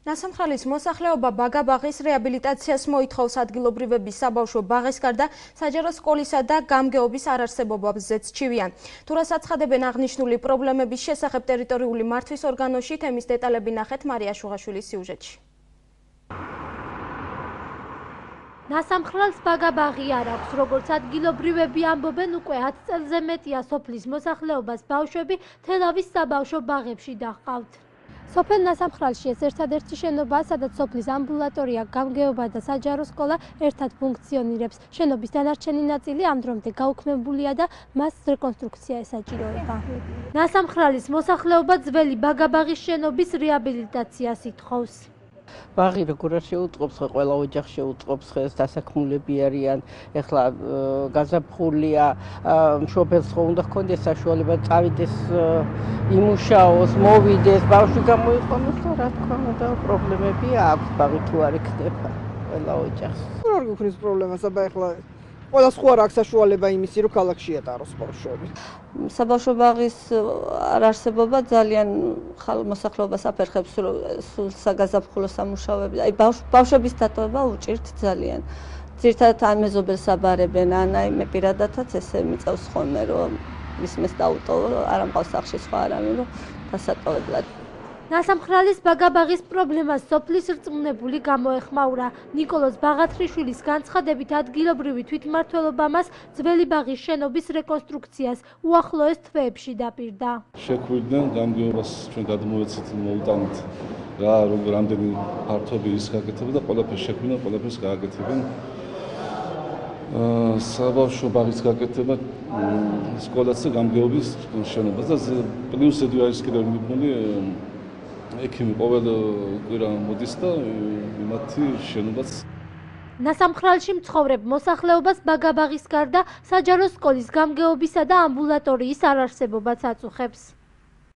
ნასამხრალის მოსახლეობა ბაგაბაღის რეაბილიტაციას მოითხოვს ადგილობრივების საბავშვო ბაღის გარდა საჯარო სკოლისა და გამგეობის არარსებობაზეც ჩივიან. თუ რას აცხადებენ აღნიშნული პრობლემების შესახებ ტერიტორიული მართვის ორგანოში, თემის დეტალები ნახეთ მარია შუღაშვილის სიუჟეტში. ნასამხრალს ბაგაბაღი არ აქვს, როგორც ადგილობრივები ამბობენ, უკვე 10 წელზე მეტია სოფლის მოსახლეობას ბავშვები თელავის საბავშვო ბაღებში დაჰყავთ. სოფელ ნასამხრალში ეს ერთადერთი შენობაა, სადაც სოფლის ამბულატორია, გამგეობა და საჯარო სკოლა ერთად ფუნქციონირებს. შენობის დანარჩენი ნაწილი ამ დრომდე გაუქმებულია და მას რეკონსტრუქცია ესაჭიროება. ნასამხრალის მოსახლეობა ძველი ბაგაბაღის შენობის რეაბილიტაციას ითხოვს. ბაღი როგორ არ შეუწყობს, ყველა ოჯახს შეუწყობს, ეს დასაქმულები არიან, ეხლა გაზაფხულია, მშობელს ხო უნდა ჰქონდეს საშუალება წავიდეს იმუშაოს, მოვიდეს, ბავშვი გამოიყვანოს და რა თქმა უნდა პრობლემები აქვს, ბაღი თუ არ იქნება ყველა ოჯახს. არ გქონდეს პრობლემას, აბა ეხლა ყველას ხო არ აქვს საშუალება იმისი, რომ ქალაქში ატაროს ბავშვები. საბავშვო ბაღის არარსებობა ძალიან მოსახლეობას აფერხებს, სულ საგაზაფხულო სამუშაოები. აი ბავშვების დატოვება უჭირთ ძალიან. ძირითადად ან მეზობელს აბარებენ, ან აი მე პირადადაც ესე მიწევს ხოლმე, რომ ისმეს დაუტოვო, არ ამყავს სახლში სხვა არავინ, რომ დასატოვებლად. ნასამხრალის ბაგაბაღის პრობლემას სოფლის რწმუნებული გამოეხმაურა. ნიკოლოზ ბაღათრიშვილის განცხადებით, ადგილობრივი თვითმმართველობა მას ძველი ბაღის შენობის რეკონსტრუქციას უახლოეს თვეებში დაპირდა. შექმნიდან გამგეობას ჩვენ გადმოვეცით, მოუტანთ რა რამდენი ფართობი ის გაკეთება და ყველაფერს შექმნიდან ყველაფერს გააკეთებენ. საბავშვო ბაღის გაკეთება, სკოლაც და გამგეობის შენობას და პლუს არის კიდევ მიბნული ექიმი ყოველ კვირა მოდის და მათი შენობაც. ნასამხრალში მცხოვრებ მოსახლეობას ბაგაბაღის გარდა საჯარო სკოლის, გამგეობისა და ამბულატორიის არარსებობაც აწუხებს.